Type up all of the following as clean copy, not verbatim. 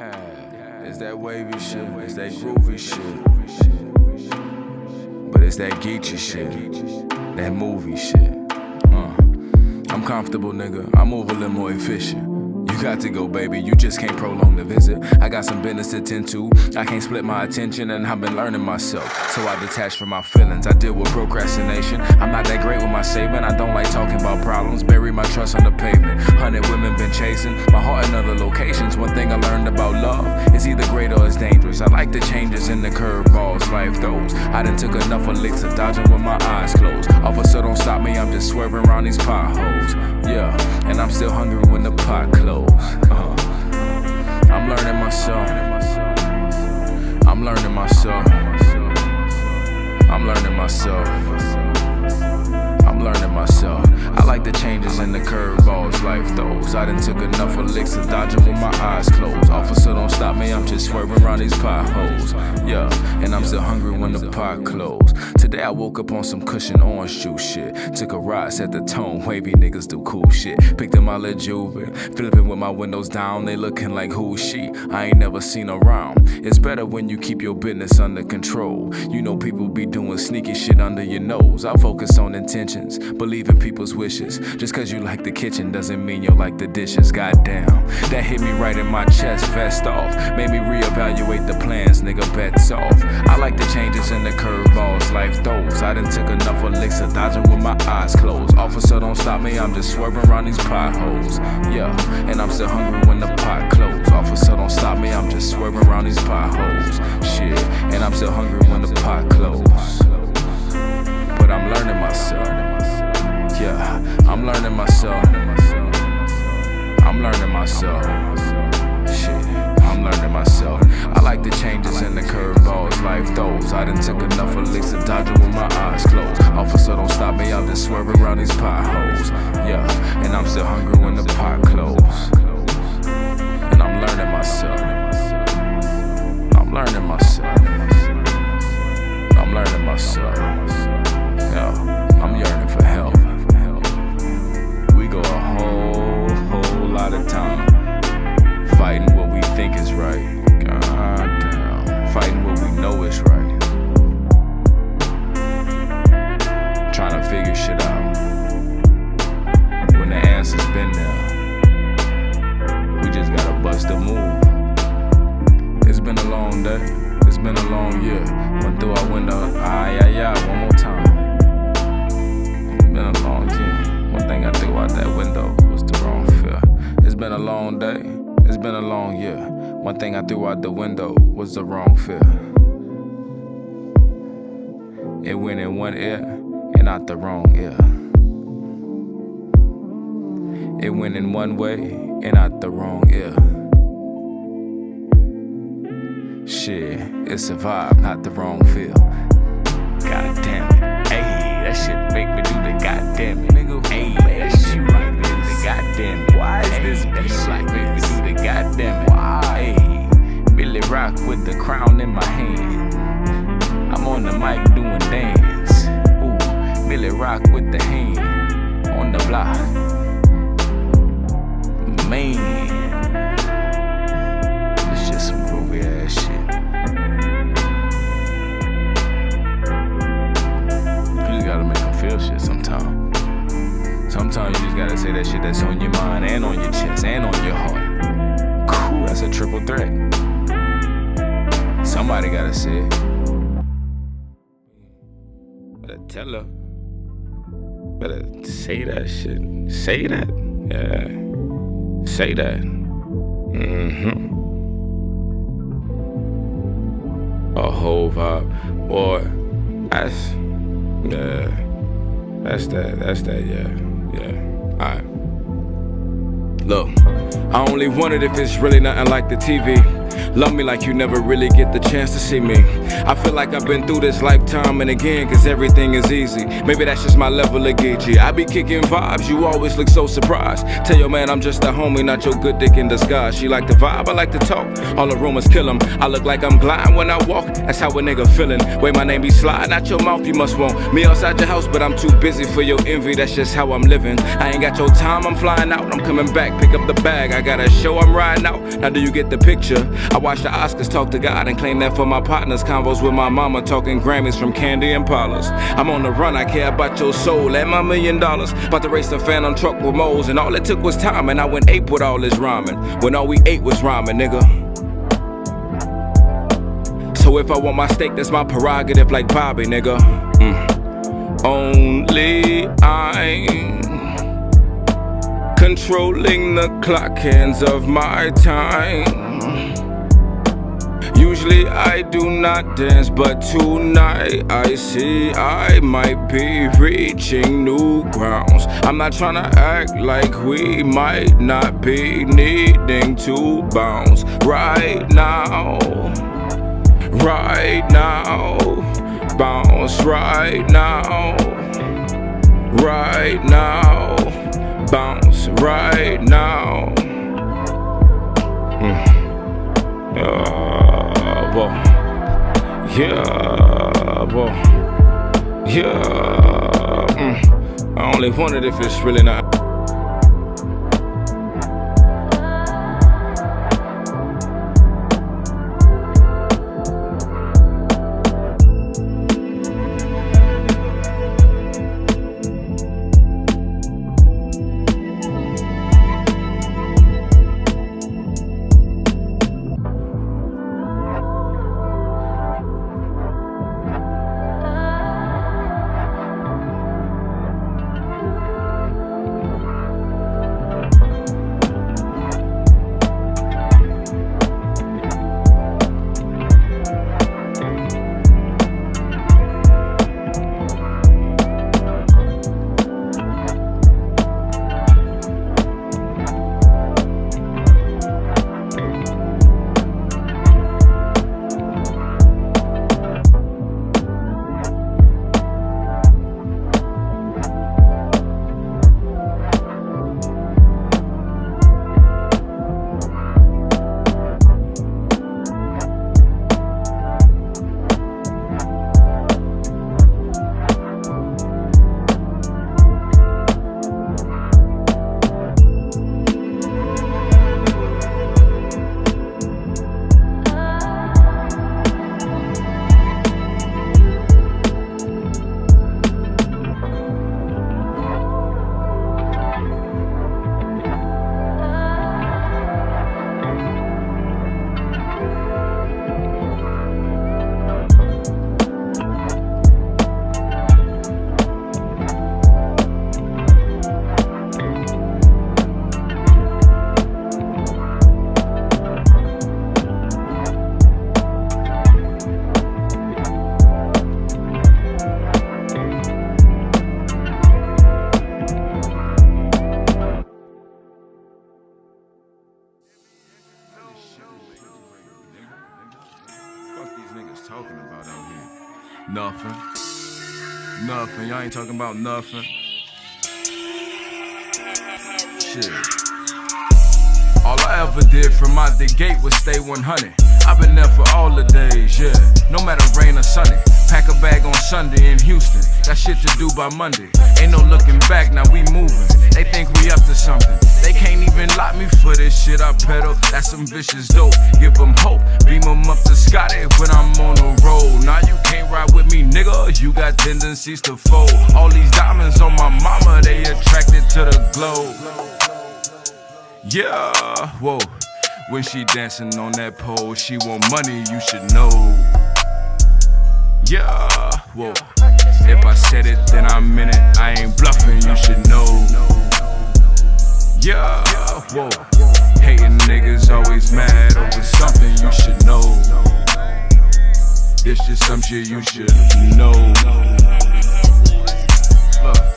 Yeah, it's that wavy shit, it's that groovy shit. But it's that Geechee shit, that movie shit. I'm comfortable, nigga, I move a little more efficient. You got to go, baby, you just can't prolong the visit. I got some business to tend to. I can't split my attention, and I've been learning myself. So I detach from my feelings, I deal with procrastination. I'm not that great with my saving, I don't like talking about problems. Bury my trust on the pavement. 100 women been chasing, my heart in other locations. One thing I learned about love is either great or it's dangerous. I like the changes in the curveballs life throws. I done took enough elixir, dodging with my eyes closed. Officer, don't stop me, I'm just swerving around these potholes. Yeah, and I'm still hungry when the pot close. I'm learning myself. I'm learning myself. I'm learning myself. I'm learning myself. I like the changes in the curveballs life throws. I done took enough elixir, dodging with my eyes closed. Officer, don't stop me, I'm just swerving around these potholes. Yeah, and I'm still hungry when the pot closed. Today I woke up on some cushion orange juice shit. Took a ride, set the tone, wavy niggas do cool shit. Picked up my little Juve, flipping with my windows down. They looking like who's she? I ain't never seen around. It's better when you keep your business under control. You know people be doing sneaky shit under your nose. I focus on intentions, believe in people's wishes. Just cause you like the kitchen doesn't mean you like the dishes. Goddamn, that hit me right in my chest, vest off. Made me reevaluate the plans, nigga, bets off. I like the changes in the curveballs life throws. I done took enough elixir, dodging with my eyes closed. Officer, don't stop me, I'm just swerving around these potholes. Yeah, and I'm still hungry when the pot closed. Officer, don't stop me, I'm just swerving around these potholes. Shit, and I'm still hungry when the pot closed. But I'm learning myself. Yeah, I'm learning myself. I'm learning myself. Shit, I'm learning myself. I like the changes in the curveballs life throws. I done took enough elixir, dodging with my eyes closed. Officer, don't stop me, I'm just swerving around these potholes. Yeah, and I'm still hungry when the pot closed. And I'm learning myself. I'm learning myself. I'm learning myself. Yeah, I'm yearning for help. We go a whole lot of time fighting what we think is right. Goddamn, fighting what we know is right. Trying to figure shit out when the answer's been there. We just gotta bust a move. It's been a long day, it's been a long year. Went through our window, one more time. It's been a long year. One thing I threw out that window was the wrong fear. It's been a long day, it's been a long year. One thing I threw out the window was the wrong fear. It went in one ear and out the wrong ear. It went in one way and out the wrong ear. Shit, it survived, not the wrong feel. God damn it. Ayy, that shit make me do the goddamn it. Nigga, ayy, that shit make me do the goddamn it. Why is this beat like make me do the goddamn it? Why? Ayy, Billy Rock with the crown in my hand. I'm on the mic doing dance. Ooh, Billy Rock with the hand on the block. Man, it's just some groovy ass shit. You just gotta make them feel shit sometimes. Sometimes you just gotta say that shit that's on your mind and on your chest and on your heart. Cool, that's a triple threat. Somebody gotta say it. Better tell her. Better say that shit. Say that. Yeah. Say that. A whole vibe. Boy, that's that, yeah. Alright. Look, I only wonder if it's really nothing like the TV. Love me like you never really get the chance to see me. I feel like I've been through this lifetime and again, cause everything is easy. Maybe that's just my level of Geechee. I be kicking vibes, you always look so surprised. Tell your man I'm just a homie, not your good dick in disguise. She like the vibe, I like to talk, all the rumors kill him. I look like I'm gliding when I walk, that's how a nigga feeling. Way my name be sliding out your mouth, you must want me outside your house, but I'm too busy for your envy, that's just how I'm living. I ain't got your time, I'm flying out, I'm coming back, pick up the bag. I got a show, I'm riding out, now do you get the picture? I watch the Oscars, talk to God and claim that for my partners. Convos with my mama, talking Grammys from Candy and Parlors. I'm on the run, I care about your soul and my $1 million. About to race the Phantom truck with moles, and all it took was time, and I went ape with all this rhyming, when all we ate was ramen, nigga. So if I want my steak, that's my prerogative like Bobby, nigga. Only I'm controlling the clock hands of my time. Usually I do not dance, but tonight I see I might be reaching new grounds. I'm not trying to act like we might not be needing to bounce right now. Right now, bounce right now. Right now, bounce right now. I only wondered if it's really not. Talking about out here? Nothing. Y'all ain't talking about nothing. Shit. All I ever did from out the gate was stay 100. I've been there for all the days, yeah. No matter rain or sunny. Pack a bag on Sunday in Houston. Got shit to do by Monday. Ain't no looking back, now we moving. They think we up to something. They can't even lock me for this shit I pedal. That's some vicious dope. Give them hope. Beam them up to Scotty when I'm on the road. Now you can't ride with me, nigga. You got tendencies to fold. All these diamonds on my mama, they attracted to the glow. Yeah, whoa. When she dancing on that pole, she want money, you should know. Yeah, whoa. If I said it, then I meant it. I ain't bluffing, you should know. Yeah, whoa. Hating niggas always mad over something, you should know. It's just some shit you should know. Look,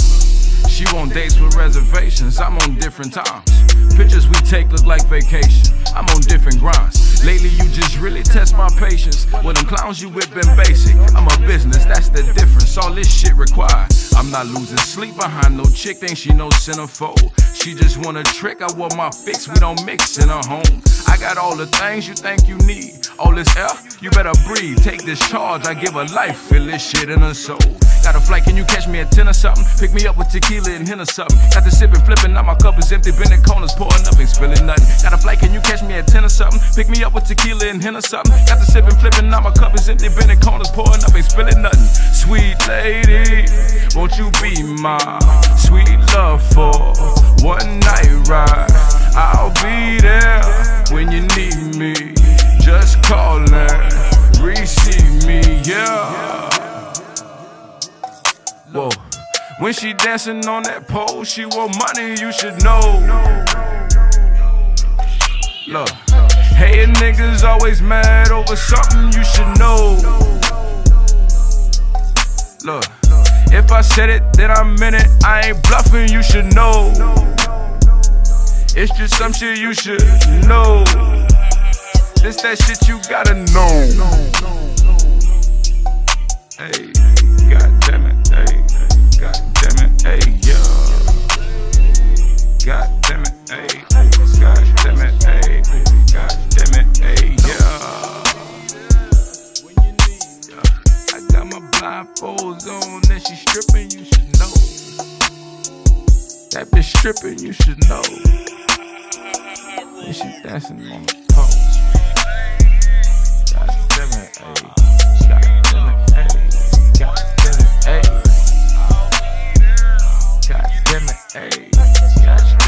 she want dates with reservations, I'm on different times. Pictures we take look like vacation. I'm on different grinds. Lately you just really test my patience. With them clowns you whip been basic. I'm a business, that's the difference. All this shit required. I'm not losing sleep behind no chick, think she no centerfold. She just want a trick, I want my fix, we don't mix in her home. I got all the things you think you need. All this air, you better breathe. Take this charge, I give her life, feel this shit in her soul. Got a flight, can you catch me at 10 or something? Pick me up with tequila and hen or something. Got the sipping, flipping, now my cup is empty. Been in corners, pouring up, ain't spilling nothing. Got a flight, can you catch me at 10 or something? Pick me up with tequila and hen or something. Got the sipping, flipping, now my cup is empty. Been in corners, pouring up, ain't spilling nothing. Sweet lady, won't you be my sweet love for one night ride? I'll be there when you need me. Just call and receive me, yeah. Whoa, when she dancing on that pole, she want money, you should know. Look, hating niggas always mad over something, you should know. Look, if I said it, then I meant it, I ain't bluffing, you should know. It's just some shit you should know. This that shit you gotta know. Hey, god damn it, hey, god damn it, hey, yeah. God damn it, hey, god damn it, hey, god damn it, hey, yeah. I got my blindfolds on and she stripping, you should know. That bitch stripping, you should know. And she dancing on the pole. God damn it, ayy. God damn it, ayy. God damn it, ayy. God damn it, ayy.